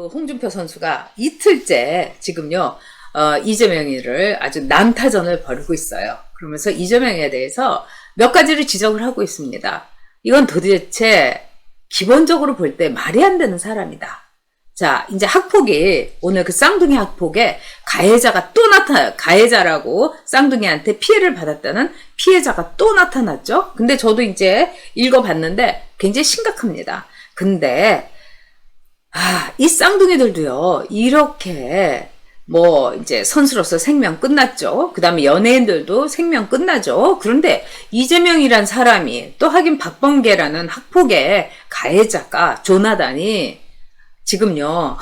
홍준표 선수가 이틀째 지금요, 이재명이를 아주 난타전을 벌이고 있어요. 그러면서 이재명에 대해서 몇 가지를 지적을 하고 있습니다. 이건 도대체 기본적으로 볼 때 말이 안 되는 사람이다. 자, 이제 학폭이, 오늘 그 쌍둥이 학폭에 가해자가 또 나타나요. 가해자라고 쌍둥이한테 피해를 받았다는 피해자가 또 나타났죠. 근데 저도 이제 읽어봤는데 굉장히 심각합니다. 근데 이 쌍둥이들도요, 이렇게 이제 선수로서 생명 끝났죠. 그 다음에 연예인들도 생명 끝나죠. 그런데 이재명이란 사람이, 또 하긴 박범계라는 학폭의 가해자가, 조나단이 지금요,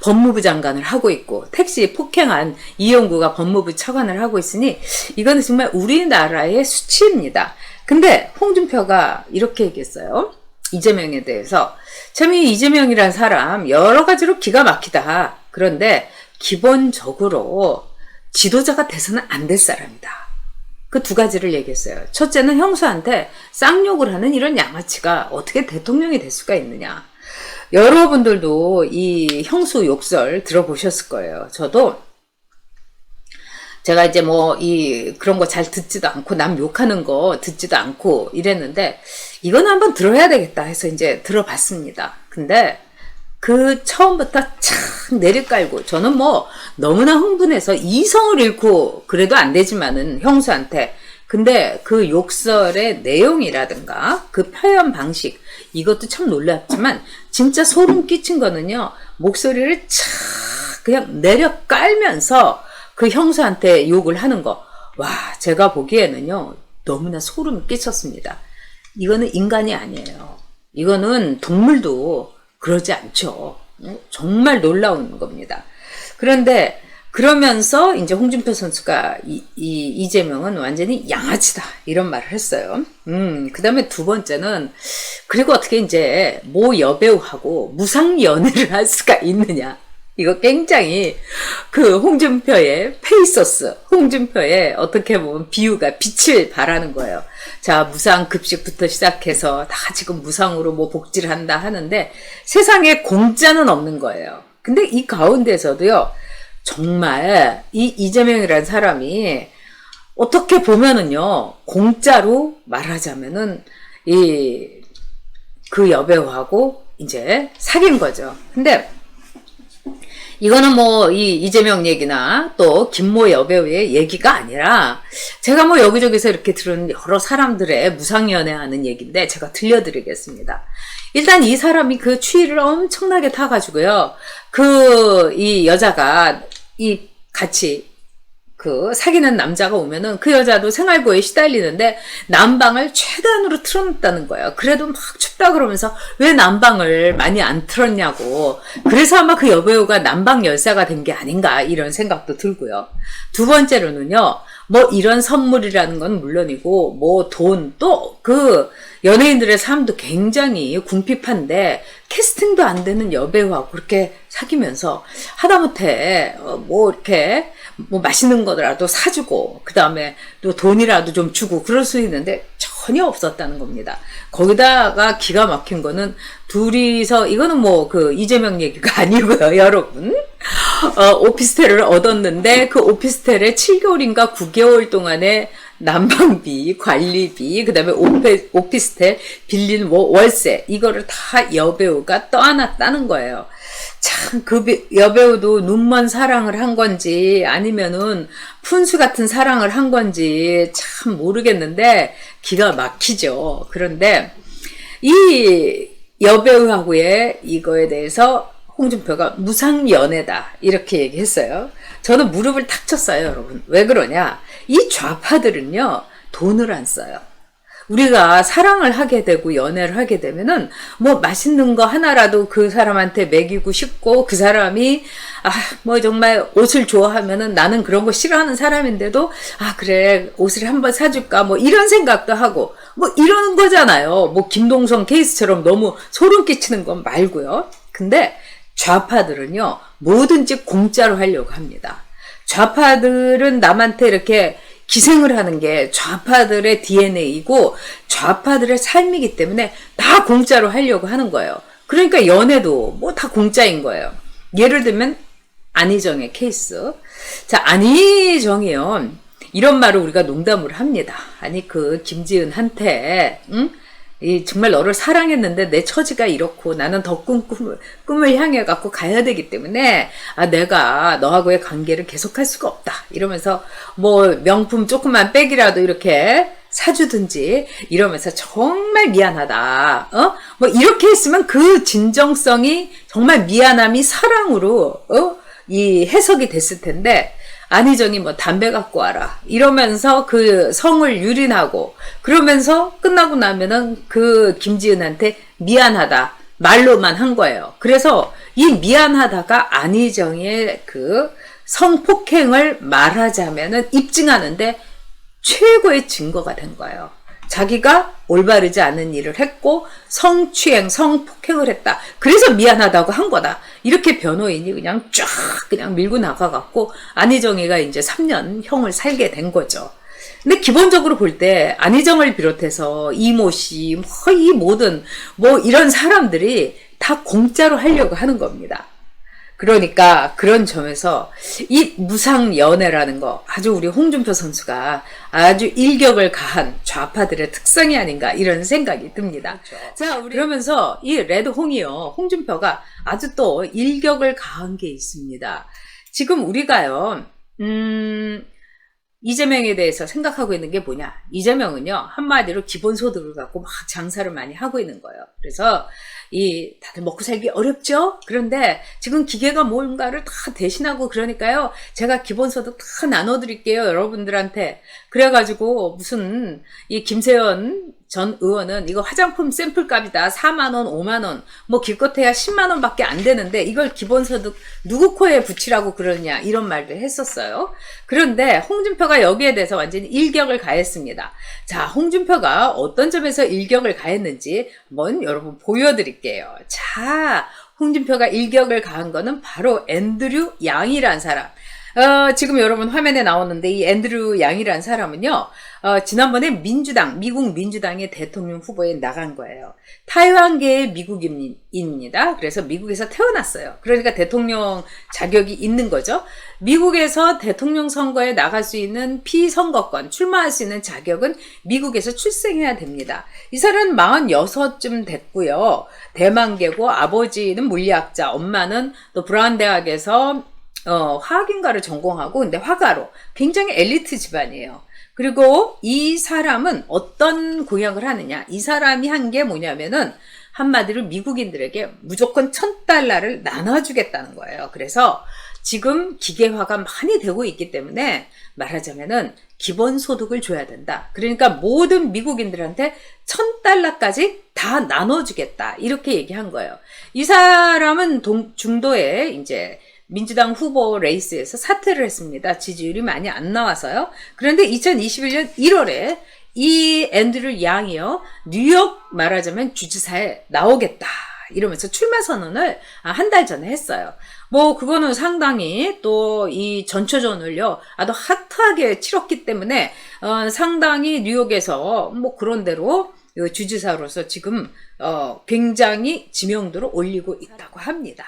법무부 장관을 하고 있고, 택시 폭행한 이용구가 법무부 차관을 하고 있으니, 이거는 정말 우리나라의 수치입니다. 근데 홍준표가 이렇게 얘기했어요. 이재명에 대해서. 참, 이 이재명이란 사람 여러 가지로 기가 막히다. 그런데 기본적으로 지도자가 돼서는 안 될 사람이다. 그 두 가지를 얘기했어요. 첫째는 형수한테 쌍욕을 하는 이런 양아치가 어떻게 대통령이 될 수가 있느냐. 여러분들도 이 형수 욕설 들어보셨을 거예요. 저도 제가 이제 그런 거 잘 듣지도 않고, 남 욕하는 거 듣지도 않고 이랬는데, 이건 한번 들어야 되겠다 해서 이제 들어봤습니다. 근데 그 처음부터 착 내리깔고, 저는 너무나 흥분해서 이성을 잃고 그래도 안 되지만은 형수한테. 근데 그 욕설의 내용이라든가 그 표현 방식, 이것도 참 놀랍지만 진짜 소름 끼친 거는요, 목소리를 착 그냥 내려 깔면서 그 형수한테 욕을 하는 거. 와, 제가 보기에는요, 너무나 소름 끼쳤습니다. 이거는 인간이 아니에요. 이거는 동물도 그러지 않죠. 정말 놀라운 겁니다. 그런데 그러면서 이제 홍준표 선수가 이재명은 완전히 양아치다, 이런 말을 했어요. 그 다음에 두 번째는, 그리고 어떻게 이제 모 여배우하고 무상 연애를 할 수가 있느냐. 이거 굉장히 그 홍준표의 페이소스, 홍준표의 어떻게 보면 비유가 빛을 발하는 거예요. 자, 무상 급식부터 시작해서 다 지금 무상으로 복지를 한다 하는데 세상에 공짜는 없는 거예요. 근데 이 가운데서도요, 정말 이 이재명이라는 사람이 어떻게 보면은요, 공짜로 말하자면은 그 여배우하고 이제 사귄 거죠. 근데 이거는 이 이재명 얘기나 또 김모 여배우의 얘기가 아니라, 제가 여기저기서 이렇게 들은 여러 사람들의 무상연애하는 얘기인데 제가 들려드리겠습니다. 일단 이 사람이 그 추위를 엄청나게 타가지고요, 이 여자가 같이 사귀는 남자가 오면은 그 여자도 생활고에 시달리는데 난방을 최대한으로 틀어놓았다는 거예요. 그래도 막 춥다 그러면서 왜 난방을 많이 안 틀었냐고. 그래서 아마 그 여배우가 난방 열사가 된 게 아닌가, 이런 생각도 들고요. 두 번째로는요, 이런 선물이라는 건 물론이고, 돈, 또 연예인들의 삶도 굉장히 궁핍한데 캐스팅도 안 되는 여배우하고 그렇게 사귀면서 하다못해 이렇게 맛있는 거라도 사주고, 그 다음에 또 돈이라도 좀 주고 그럴 수 있는데 전혀 없었다는 겁니다. 거기다가 기가 막힌 거는 둘이서, 이거는 이재명 얘기가 아니고요, 여러분. 오피스텔을 얻었는데 그 오피스텔에 7개월인가 9개월 동안에 난방비, 관리비, 그 다음에 오피스텔 빌린 월세, 이거를 다 여배우가 떠안았다는 거예요. 참, 그 여배우도 눈먼 사랑을 한 건지 아니면은 푼수 같은 사랑을 한 건지 참 모르겠는데 기가 막히죠. 그런데 이 여배우하고의 이거에 대해서 홍준표가 무상연애다, 이렇게 얘기했어요. 저는 무릎을 탁 쳤어요, 여러분. 왜 그러냐? 이 좌파들은요, 돈을 안 써요. 우리가 사랑을 하게 되고 연애를 하게 되면은 맛있는 거 하나라도 그 사람한테 먹이고 싶고, 그 사람이 정말 옷을 좋아하면은, 나는 그런 거 싫어하는 사람인데도 그래 옷을 한번 사줄까, 이런 생각도 하고 이러는 거잖아요. 김동성 케이스처럼 너무 소름 끼치는 건 말고요. 근데 좌파들은요, 뭐든지 공짜로 하려고 합니다. 좌파들은 남한테 이렇게 기생을 하는 게 좌파들의 DNA이고 좌파들의 삶이기 때문에 다 공짜로 하려고 하는 거예요. 그러니까 연애도 뭐 다 공짜인 거예요. 예를 들면 안희정의 케이스. 자, 안희정이요. 이런 말을 우리가 농담으로 합니다. 아니 그 김지은한테 응? 정말 너를 사랑했는데 내 처지가 이렇고 나는 더 꿈을 향해 갖고 가야 되기 때문에 내가 너하고의 관계를 계속할 수가 없다. 이러면서 뭐 명품 조그만 백이라도 이렇게 사주든지 이러면서 정말 미안하다. 뭐 이렇게 했으면 그 진정성이 정말 미안함이 사랑으로 이 해석이 됐을 텐데 안희정이 뭐 담배 갖고 와라 이러면서 그 성을 유린하고 그러면서 끝나고 나면은 그 김지은한테 미안하다 말로만 한 거예요. 그래서 이 미안하다가 안희정의 그 성폭행을 말하자면은 입증하는데 최고의 증거가 된 거예요. 자기가 올바르지 않은 일을 했고 성추행, 성폭행을 했다. 그래서 미안하다고 한 거다. 이렇게 변호인이 그냥 쫙 그냥 밀고 나가갖고 안희정이가 이제 3년 형을 살게 된 거죠. 근데 기본적으로 볼 때 안희정을 비롯해서 이모 씨, 뭐 이 모든 뭐 이런 사람들이 다 공짜로 하려고 하는 겁니다. 그러니까 그런 점에서 이 무상 연애라는 거 아주 우리 홍준표 선수가 아주 일격을 가한 좌파들의 특성이 아닌가 이런 생각이 듭니다. 그렇죠. 자, 그러면서 이 레드홍이요. 홍준표가 아주 또 일격을 가한 게 있습니다. 지금 우리가요. 이재명에 대해서 생각하고 있는 게 뭐냐. 이재명은요. 한마디로 기본소득을 갖고 막 장사를 많이 하고 있는 거예요. 그래서 다들 먹고 살기 어렵죠? 그런데 지금 기계가 뭔가를 다 대신하고 그러니까요. 제가 기본소득 다 나눠드릴게요. 여러분들한테. 그래가지고 무슨 이 김세연 전 의원은 이거 화장품 샘플 값이다. 4만원, 5만원, 뭐 기껏해야 10만원 밖에 안 되는데 이걸 기본소득 누구 코에 붙이라고 그러냐 이런 말도 했었어요. 그런데 홍준표가 여기에 대해서 완전히 일격을 가했습니다. 자, 홍준표가 어떤 점에서 일격을 가했는지 한번 여러분 보여드릴게요. 자, 홍준표가 일격을 가한 거는 바로 앤드류 양이라는 사람. 지금 여러분 화면에 나오는데 이 앤드류 양이라는 사람은요, 지난번에 미국 민주당의 대통령 후보에 나간 거예요. 타이완계의 미국인입니다. 그래서 미국에서 태어났어요. 그러니까 대통령 자격이 있는 거죠. 미국에서 대통령 선거에 나갈 수 있는 피선거권, 출마할 수 있는 자격은 미국에서 출생해야 됩니다. 이 사람은 46쯤 됐고요. 대만계고 아버지는 물리학자, 엄마는 또 브라운 대학에서 화학인가를 전공하고 근데 화가로 굉장히 엘리트 집안이에요. 그리고 이 사람은 어떤 공약을 하느냐. 이 사람이 한 게 뭐냐면은 한마디로 미국인들에게 무조건 $1,000를 나눠주겠다는 거예요. 그래서 지금 기계화가 많이 되고 있기 때문에 말하자면은 기본소득을 줘야 된다. 그러니까 모든 미국인들한테 $1,000까지 다 나눠주겠다. 이렇게 얘기한 거예요. 이 사람은 중도에 이제 민주당 후보 레이스에서 사퇴를 했습니다. 지지율이 많이 안 나와서요. 그런데 2021년 1월에 이 앤드류 양이요. 뉴욕 말하자면 주지사에 나오겠다. 이러면서 출마 선언을 한 달 전에 했어요. 뭐 그거는 상당히 또 이 전초전을요. 아주 핫하게 치렀기 때문에 상당히 뉴욕에서 뭐 그런 대로 주지사로서 지금 굉장히 지명도를 올리고 있다고 합니다.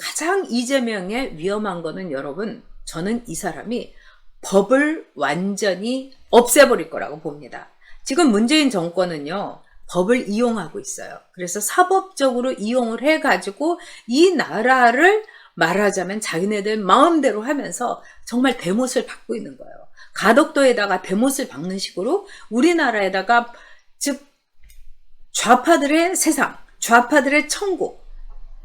가장 이재명의 위험한 거는 여러분, 저는 이 사람이 법을 완전히 없애버릴 거라고 봅니다. 지금 문재인 정권은요, 법을 이용하고 있어요. 그래서 사법적으로 이용을 해가지고 이 나라를 말하자면 자기네들 마음대로 하면서 정말 대못을 박고 있는 거예요. 가덕도에다가 대못을 박는 식으로 우리나라에다가 즉 좌파들의 세상, 좌파들의 천국.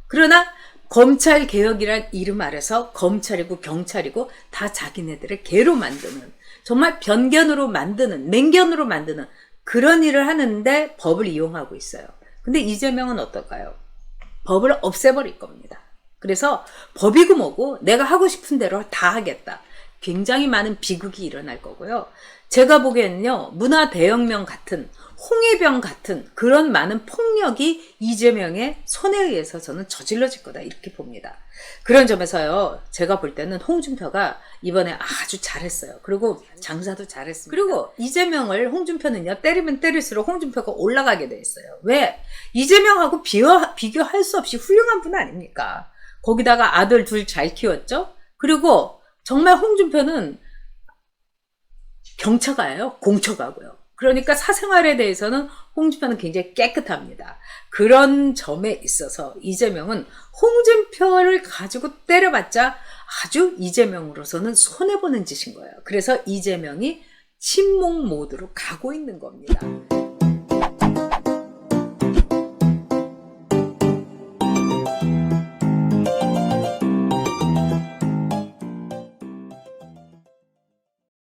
그러나 검찰개혁이란 이름 아래서 검찰이고 경찰이고 다 자기네들의 개로 만드는 정말 변견으로 만드는 맹견으로 만드는 그런 일을 하는데 법을 이용하고 있어요. 근데 이재명은 어떨까요? 법을 없애버릴 겁니다. 그래서 법이고 뭐고 내가 하고 싶은 대로 다 하겠다. 굉장히 많은 비극이 일어날 거고요. 제가 보기에는요. 문화대혁명 같은 홍위병 같은 그런 많은 폭력이 이재명의 손에 의해서 저는 저질러질 거다 이렇게 봅니다. 그런 점에서요, 제가 볼 때는 홍준표가 이번에 아주 잘했어요. 그리고 장사도 잘했습니다. 그리고 이재명을 홍준표는요, 때리면 때릴수록 홍준표가 올라가게 돼 있어요. 왜? 이재명하고 비교할 수 없이 훌륭한 분 아닙니까? 거기다가 아들 둘 잘 키웠죠? 그리고 정말 홍준표는 경처가예요. 공처가고요. 그러니까 사생활에 대해서는 홍준표는 굉장히 깨끗합니다. 그런 점에 있어서 이재명은 홍준표를 가지고 때려봤자 아주 이재명으로서는 손해보는 짓인 거예요. 그래서 이재명이 침묵 모드로 가고 있는 겁니다.